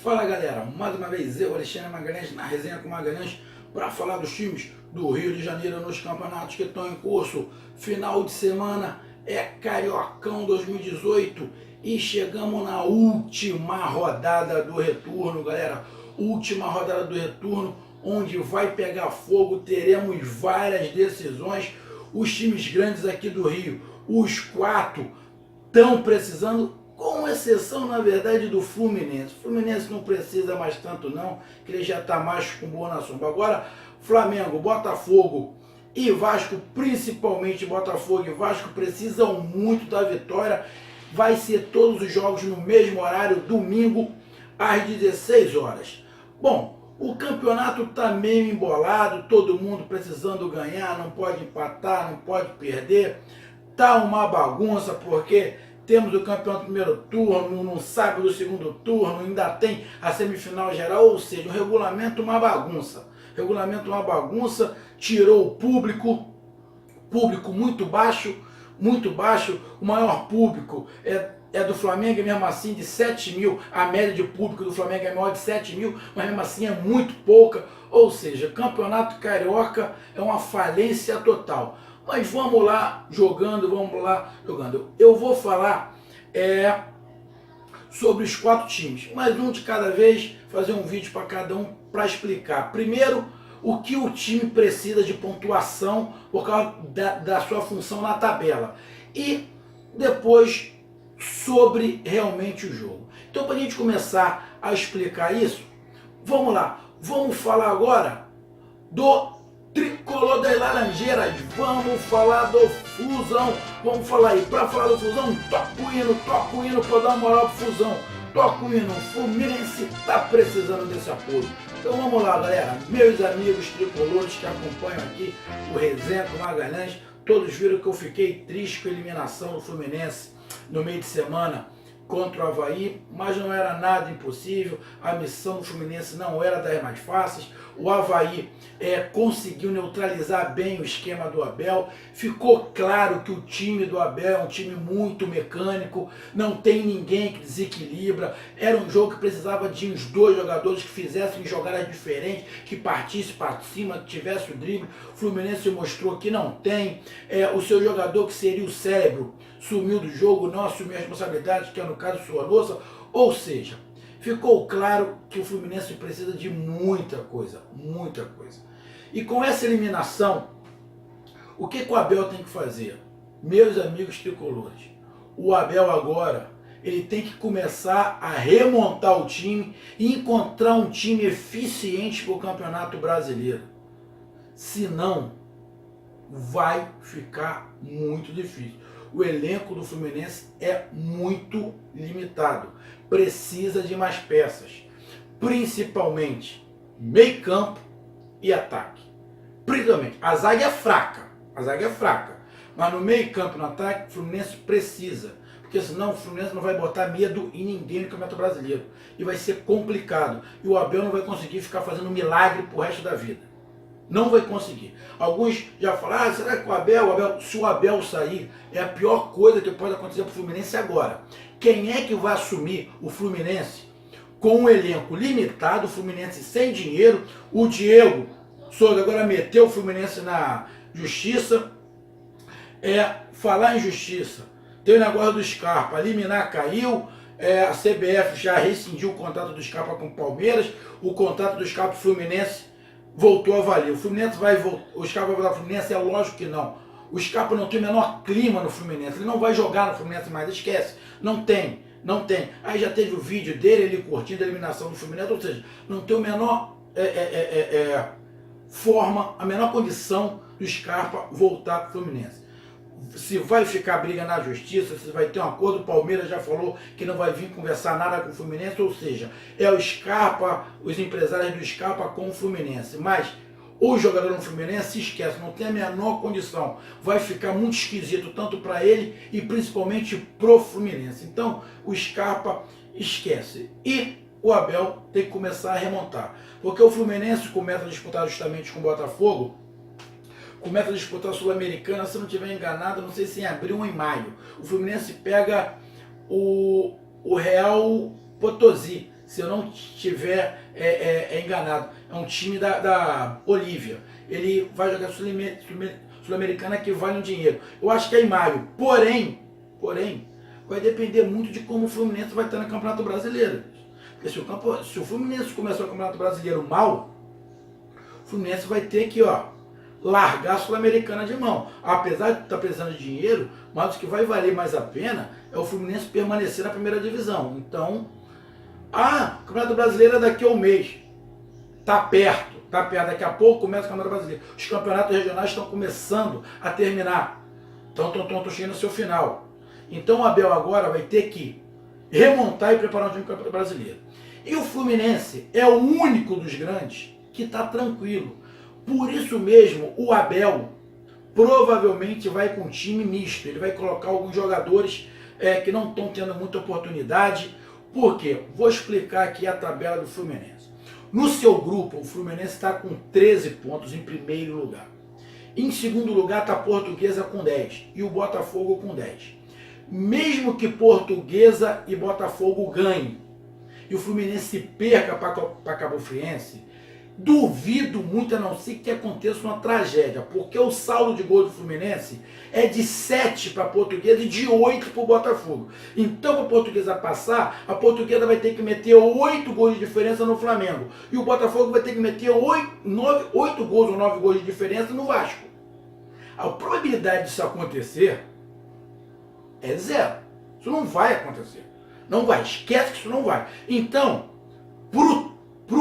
Fala galera, mais uma vez eu, Alexandre Magalhães, na resenha com Magalhães, para falar dos times do Rio de Janeiro nos campeonatos que estão em curso. Final de semana é Cariocão 2018 e chegamos na última rodada do retorno, galera. Última rodada do retorno, onde vai pegar fogo, teremos várias decisões. Os times grandes aqui do Rio, os quatro, estão precisando, com exceção, na verdade, do Fluminense. O Fluminense não precisa mais tanto não, que ele já está mais com boa na sombra. Agora, Flamengo, Botafogo e Vasco, principalmente Botafogo e Vasco, precisam muito da vitória. Vai ser todos os jogos no mesmo horário, domingo, às 16 horas. Bom, o campeonato está meio embolado, todo mundo precisando ganhar, não pode empatar, não pode perder. Tá uma bagunça, porque temos o campeão do primeiro turno, não sabe do segundo turno, ainda tem a semifinal geral, ou seja, o regulamento uma bagunça. O regulamento uma bagunça, tirou o público muito baixo, o maior público é do Flamengo, mesmo assim, de 7 mil, a média de público do Flamengo é maior de 7 mil, mas mesmo assim é muito pouca, ou seja, campeonato carioca é uma falência total. Mas vamos lá jogando. Eu vou falar sobre os quatro times, mas um de cada vez, fazer um vídeo para cada um para explicar. Primeiro, o que o time precisa de pontuação por causa da sua função na tabela. E depois, sobre realmente o jogo. Então, para a gente começar a explicar isso, vamos lá. Vamos falar agora do Tricolor das Laranjeiras, vamos falar do Flusão, vamos falar aí, para falar do Flusão, toca o hino para dar moral pro Flusão, toca o hino, o Fluminense tá precisando desse apoio. Então vamos lá galera, meus amigos tricolores que acompanham aqui o Resenha com Magalhães, todos viram que eu fiquei triste com a eliminação do Fluminense no meio de semana contra o Avaí, mas não era nada impossível, a missão do Fluminense não era das mais fáceis, o Avaí conseguiu neutralizar bem o esquema do Abel, ficou claro que o time do Abel é um time muito mecânico, não tem ninguém que desequilibra, era um jogo que precisava de uns dois jogadores que fizessem jogadas diferentes, que partissem para cima, que tivesse o drible. O Fluminense mostrou que não tem, o seu jogador que seria o cérebro sumiu do jogo, não assumiu a responsabilidade, que é no caso sua nossa, ou seja, ficou claro que o Fluminense precisa de muita coisa. E com essa eliminação, o que o Abel tem que fazer? Meus amigos tricolores, o Abel agora, ele tem que começar a remontar o time e encontrar um time eficiente para o Campeonato Brasileiro. Senão, vai ficar muito difícil. O elenco do Fluminense é muito limitado, precisa de mais peças, principalmente meio campo e ataque. Principalmente, a zaga é fraca, mas no meio campo e no ataque o Fluminense precisa, porque senão o Fluminense não vai botar medo em ninguém no Campeonato Brasileiro e vai ser complicado, e o Abel não vai conseguir ficar fazendo milagre pro resto da vida. Não vai conseguir. Alguns já falaram, será que o Abel, se o Abel sair, é a pior coisa que pode acontecer para o Fluminense agora. Quem é que vai assumir o Fluminense com um elenco limitado, o Fluminense sem dinheiro, o Diego Souza agora meteu o Fluminense na justiça, falar em justiça, tem o negócio do Scarpa, a liminar caiu, a CBF já rescindiu o contrato do Scarpa com o Palmeiras, o contrato do Scarpa do Fluminense voltou a valer. O Fluminense o Scarpa vai voltar ao Fluminense? É lógico que não. O Scarpa não tem o menor clima no Fluminense. Ele não vai jogar no Fluminense mais, esquece. Não tem. Aí já teve o vídeo dele, ele curtindo a eliminação do Fluminense, ou seja, não tem o menor forma, a menor condição do Scarpa voltar para o Fluminense. Se vai ficar briga na justiça, se vai ter um acordo, o Palmeiras já falou que não vai vir conversar nada com o Fluminense, ou seja, é o Scarpa, os empresários do Scarpa com o Fluminense. Mas o jogador no Fluminense, se esquece, não tem a menor condição. Vai ficar muito esquisito, tanto para ele e principalmente pro Fluminense. Então, o Scarpa esquece. E o Abel tem que começar a remontar. Porque o Fluminense começa a disputar justamente com o Botafogo, começa a disputar a Sul-Americana, se não estiver enganado, não sei se em abril ou em maio. O Fluminense pega o Real Potosí, se eu não estiver enganado. É um time da Bolívia. Ele vai jogar Sul-Americana que vale um dinheiro. Eu acho que é em maio. Porém, vai depender muito de como o Fluminense vai estar no Campeonato Brasileiro. Porque se o Fluminense começar o Campeonato Brasileiro mal, o Fluminense vai ter que, largar a Sul-Americana de mão. Apesar de estar precisando de dinheiro, mas o que vai valer mais a pena é o Fluminense permanecer na primeira divisão. Então, o Campeonato Brasileiro é daqui a um mês. Tá perto. Daqui a pouco começa o Campeonato Brasileiro. Os campeonatos regionais estão começando a terminar. Estão chegando ao seu final. Então o Abel agora vai ter que remontar e preparar um time do Campeonato Brasileiro. E o Fluminense é o único dos grandes que está tranquilo. Por isso mesmo, o Abel provavelmente vai com um time misto. Ele vai colocar alguns jogadores que não estão tendo muita oportunidade. Por quê? Vou explicar aqui a tabela do Fluminense. No seu grupo, o Fluminense está com 13 pontos em primeiro lugar. Em segundo lugar está a Portuguesa com 10 e o Botafogo com 10. Mesmo que Portuguesa e Botafogo ganhem e o Fluminense perca para Cabo Friense, duvido muito, a não ser que aconteça uma tragédia, porque o saldo de gols do Fluminense é de 7 para a Portuguesa e de 8 para o Botafogo. Então, para a Portuguesa passar, a Portuguesa vai ter que meter 8 gols de diferença no Flamengo. E o Botafogo vai ter que meter 8 gols ou 9 gols de diferença no Vasco. A probabilidade disso acontecer é zero. Isso não vai acontecer. Não vai. Esquece que isso não vai. Então, pro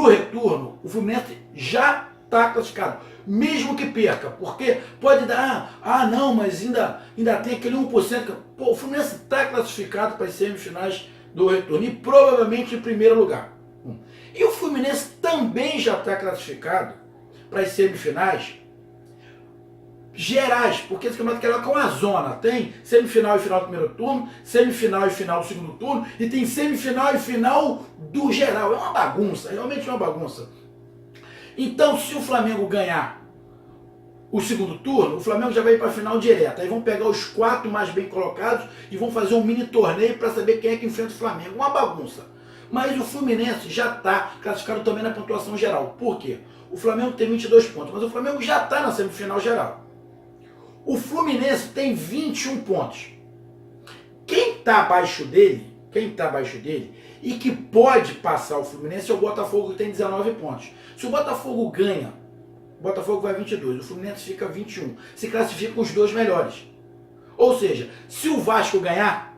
retorno, o Fluminense já está classificado. Mesmo que perca. Porque pode dar, não, mas ainda tem aquele 1%. Pô, o Fluminense está classificado para as semifinais do retorno. E provavelmente em primeiro lugar. E o Fluminense também já está classificado para as semifinais gerais, porque esse campeonato carioca é uma zona. Tem semifinal e final do primeiro turno, semifinal e final do segundo turno, e tem semifinal e final do geral. É uma bagunça, realmente é uma bagunça. Então, se o Flamengo ganhar o segundo turno, o Flamengo já vai para a final direta. Aí vão pegar os 4 mais bem colocados e vão fazer um mini torneio para saber quem é que enfrenta o Flamengo. Uma bagunça. Mas o Fluminense já está classificado também na pontuação geral. Por quê? O Flamengo tem 22 pontos, mas o Flamengo já está na semifinal geral. O Fluminense tem 21 pontos. Quem está abaixo dele e que pode passar o Fluminense é o Botafogo, que tem 19 pontos. Se o Botafogo ganha, o Botafogo vai 22, o Fluminense fica 21. Se classificam os 2 melhores. Ou seja, se o Vasco ganhar,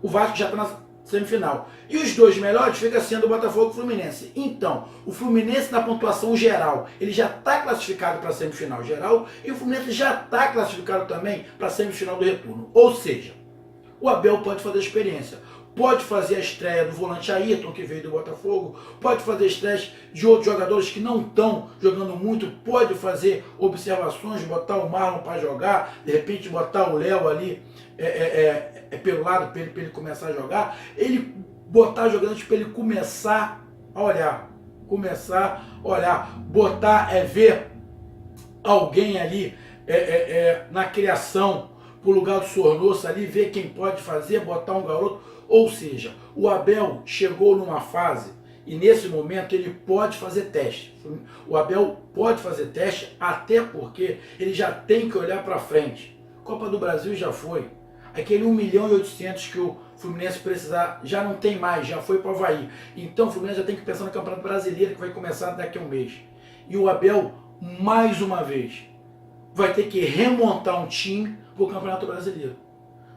o Vasco já está na semifinal. E os 2 melhores fica sendo o Botafogo e o Fluminense. Então, o Fluminense na pontuação geral, ele já está classificado para a semifinal geral e o Fluminense já está classificado também para a semifinal do retorno. Ou seja, o Abel pode fazer a experiência. Pode fazer a estreia do volante Ayrton, que veio do Botafogo, pode fazer estreias de outros jogadores que não estão jogando muito, pode fazer observações, botar o Marlon para jogar, de repente botar o Léo ali pelo lado para ele começar a jogar, ele botar jogadores para ele começar a olhar, ver alguém ali na criação, pro lugar do Sornosa ali, ver quem pode fazer, botar um garoto. Ou seja, o Abel chegou numa fase e nesse momento ele pode fazer teste. O Abel pode fazer teste até porque ele já tem que olhar para frente. Copa do Brasil já foi. Aquele 1.800.000 que o Fluminense precisar já não tem mais, já foi para o Avaí. Então o Fluminense já tem que pensar no Campeonato Brasileiro que vai começar daqui a um mês. E o Abel, mais uma vez, vai ter que remontar um time para o Campeonato Brasileiro.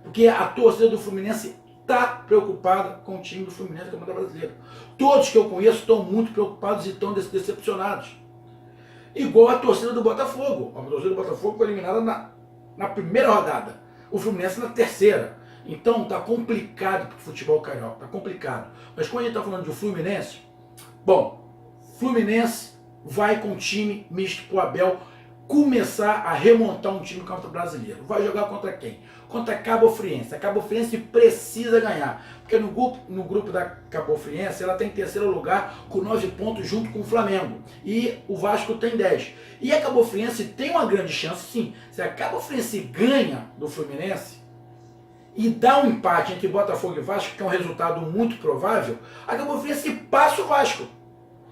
Porque a torcida do Fluminense está preocupada com o time do Fluminense no Campeonato Brasileiro. Todos que eu conheço estão muito preocupados e estão decepcionados. Igual a torcida do Botafogo. A torcida do Botafogo foi eliminada na primeira rodada. O Fluminense na terceira. Então está complicado para o futebol carioca. Está complicado. Mas quando a gente está falando de Fluminense, Fluminense vai com um time misto para o Abel começar a remontar um time no Campeonato Brasileiro. Vai jogar contra quem? Contra a Cabo Friense. A Cabo Friense precisa ganhar, porque no grupo da Cabo Friense ela tem terceiro lugar com 9 pontos junto com o Flamengo. E o Vasco tem 10. E a Cabo Friense tem uma grande chance, sim. Se a Cabo Friense ganha do Fluminense e dá um empate entre Botafogo e Vasco, que é um resultado muito provável, a Cabo Friense passa o Vasco.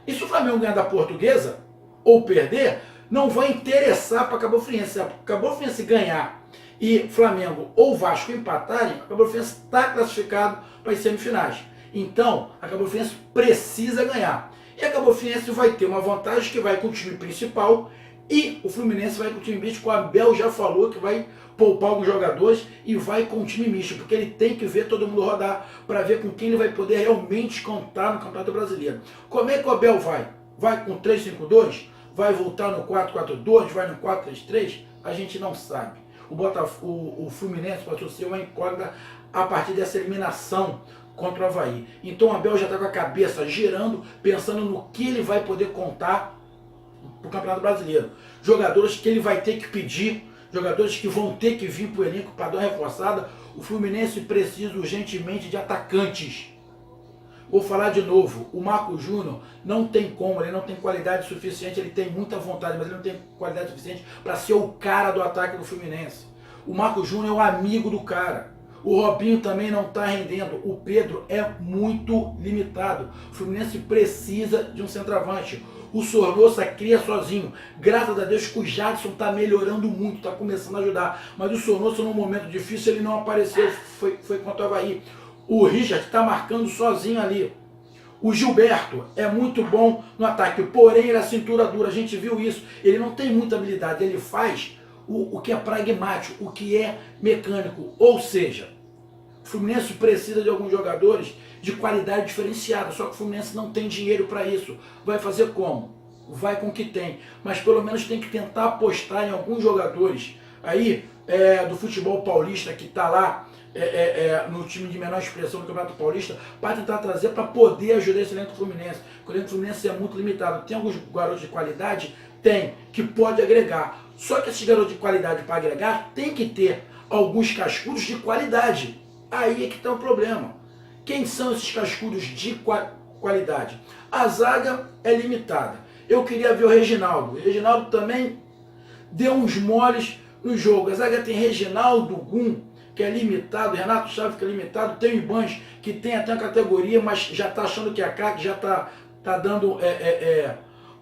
E se o Flamengo ganhar da Portuguesa, ou perder, não vai interessar para a Cabo Friense. Se a Cabo Friense ganhar e Flamengo ou Vasco empatarem, a Cabo Friense está classificado para as semifinais. Então, a Cabo Friense precisa ganhar. E a Cabo Friense vai ter uma vantagem que vai com o time principal e o Fluminense vai com o time misto, que o Abel já falou que vai poupar alguns jogadores e vai com o time misto, porque ele tem que ver todo mundo rodar para ver com quem ele vai poder realmente contar no Campeonato Brasileiro. Como é que o Abel vai? Vai com 3-5-2? Vai voltar no 4-4-2? Vai no 4-3-3? A gente não sabe. O Fluminense pode ser uma incógnita a partir dessa eliminação contra o Avaí. Então o Abel já está com a cabeça girando, pensando no que ele vai poder contar para o Campeonato Brasileiro. Jogadores que ele vai ter que pedir, jogadores que vão ter que vir para o elenco para dar uma reforçada. O Fluminense precisa urgentemente de atacantes. Vou falar de novo, o Marco Júnior não tem como, ele não tem qualidade suficiente, ele tem muita vontade, mas ele não tem qualidade suficiente para ser o cara do ataque do Fluminense. O Marco Júnior é o amigo do cara. O Robinho também não está rendendo. O Pedro é muito limitado. O Fluminense precisa de um centroavante. O Sornosa cria sozinho. Graças a Deus que o Jadson está melhorando muito, está começando a ajudar. Mas o Sornosa, num momento difícil, ele não apareceu. Foi contra o Avaí. O Richard está marcando sozinho ali. O Gilberto é muito bom no ataque, porém ele é cintura dura. A gente viu isso. Ele não tem muita habilidade. Ele faz o que é pragmático, o que é mecânico. Ou seja, o Fluminense precisa de alguns jogadores de qualidade diferenciada, só que o Fluminense não tem dinheiro para isso. Vai fazer como? Vai com o que tem. Mas pelo menos tem que tentar apostar em alguns jogadores aí do futebol paulista que está lá no time de menor expressão do Campeonato Paulista, para tentar trazer para poder ajudar esse elenco do Fluminense. O elenco do Fluminense é muito limitado. Tem alguns garotos de qualidade? Tem, que pode agregar. Só que esses garotos de qualidade para agregar tem que ter alguns cascudos de qualidade. Aí é que está o problema. Quem são esses cascudos de qualidade? A zaga é limitada. Eu queria ver o Reginaldo. O Reginaldo também deu uns moles no jogo. A zaga tem Reginaldo, Gum, que é limitado, Renato Chaves, que é limitado, tem o Ibanez, que tem até a categoria, mas já está achando que é craque, já está dando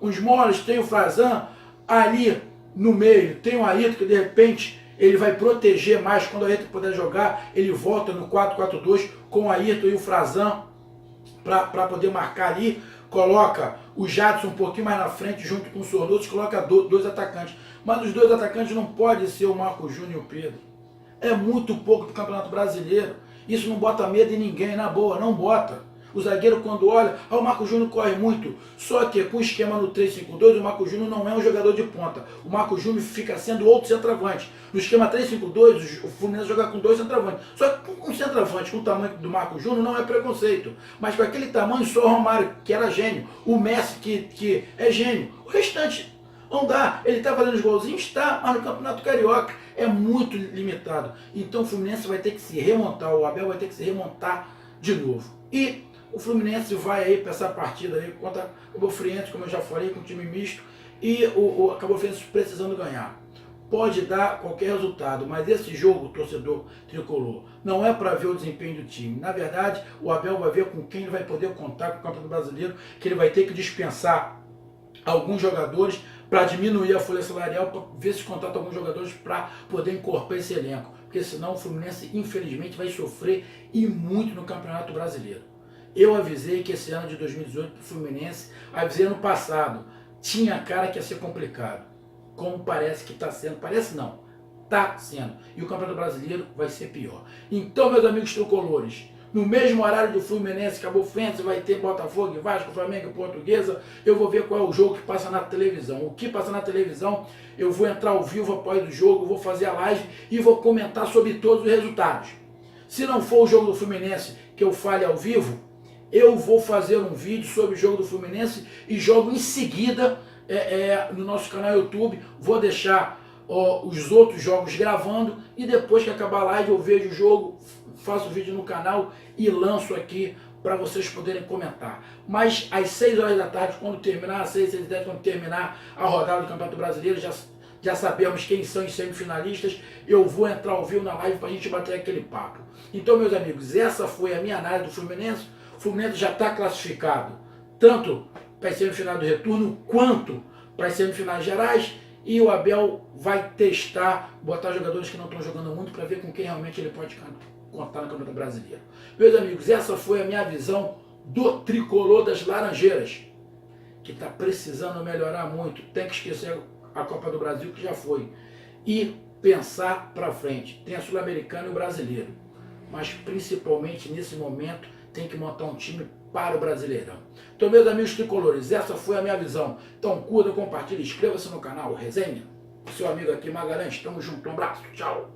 uns moles, tem o Frazan ali no meio, tem o Ayrton, que de repente ele vai proteger mais quando o Ayrton puder jogar, ele volta no 4-4-2 com o Ayrton e o Frazan para poder marcar ali, coloca o Jadson um pouquinho mais na frente junto com o Sornoso, coloca dois atacantes, mas os dois atacantes não podem ser o Marco Júnior e o Pedro. É muito pouco do Campeonato Brasileiro. Isso não bota medo em ninguém, na boa, não bota. O zagueiro, quando olha, o Marco Júnior corre muito. Só que com o esquema no 3-5-2, o Marco Júnior não é um jogador de ponta. O Marco Júnior fica sendo outro centroavante. No esquema 3-5-2, o Fluminense joga com dois centroavantes. Só que com um centroavante com o tamanho do Marco Júnior não é preconceito. Mas com aquele tamanho, só o Romário, que era gênio. O Messi, que é gênio. O restante não dá. Ele está fazendo os golzinhos? Está, mas no Campeonato Carioca é muito limitado. Então o Fluminense vai ter que se remontar, o Abel vai ter que se remontar de novo. E o Fluminense vai aí para essa partida aí contra o Cabo Friense, como eu já falei, com o time misto, e o Cabo Friense precisando ganhar. Pode dar qualquer resultado, mas esse jogo, torcedor tricolor, não é para ver o desempenho do time. Na verdade, o Abel vai ver com quem ele vai poder contar com o Campeonato Brasileiro, que ele vai ter que dispensar alguns jogadores para diminuir a folha salarial, para ver se contrata alguns jogadores para poder incorporar esse elenco. Porque senão o Fluminense, infelizmente, vai sofrer e muito no Campeonato Brasileiro. Eu avisei que esse ano de 2018 para o Fluminense, avisei ano passado, tinha cara que ia ser complicado. Como parece que está sendo, parece não, está sendo. E o Campeonato Brasileiro vai ser pior. Então, meus amigos tricolores, no mesmo horário do Fluminense, Cabo Friense, vai ter Botafogo, Vasco, Flamengo e Portuguesa. Eu vou ver qual é o jogo que passa na televisão. O que passa na televisão, eu vou entrar ao vivo após o jogo, vou fazer a live e vou comentar sobre todos os resultados. Se não for o jogo do Fluminense que eu fale ao vivo, eu vou fazer um vídeo sobre o jogo do Fluminense e jogo em seguida no nosso canal YouTube. Vou deixar os outros jogos gravando e depois que acabar a live eu vejo o jogo, faço o vídeo no canal e lanço aqui para vocês poderem comentar. Mas às 6 horas da tarde, quando terminar, às 6, 6 e 10, quando terminar a rodada do Campeonato Brasileiro, já já sabemos quem são os semifinalistas, eu vou entrar ao vivo na live para a gente bater aquele papo. Então, meus amigos, essa foi a minha análise do Fluminense. O Fluminense já está classificado, tanto para as semifinais do retorno, quanto para as semifinais gerais, e o Abel vai testar, botar jogadores que não estão jogando muito para ver com quem realmente ele pode contar no Campeonato Brasileiro. Meus amigos, essa foi a minha visão do tricolor das Laranjeiras, que está precisando melhorar muito. Tem que esquecer a Copa do Brasil, que já foi, e pensar para frente. Tem a Sul-Americana e o Brasileiro, mas principalmente nesse momento tem que montar um time para o Brasileirão. Então, meus amigos tricolores, essa foi a minha visão. Então, curta, compartilhe, inscreva-se no canal Resenha. O seu amigo aqui, Magalhães. Tamo junto, um abraço, tchau.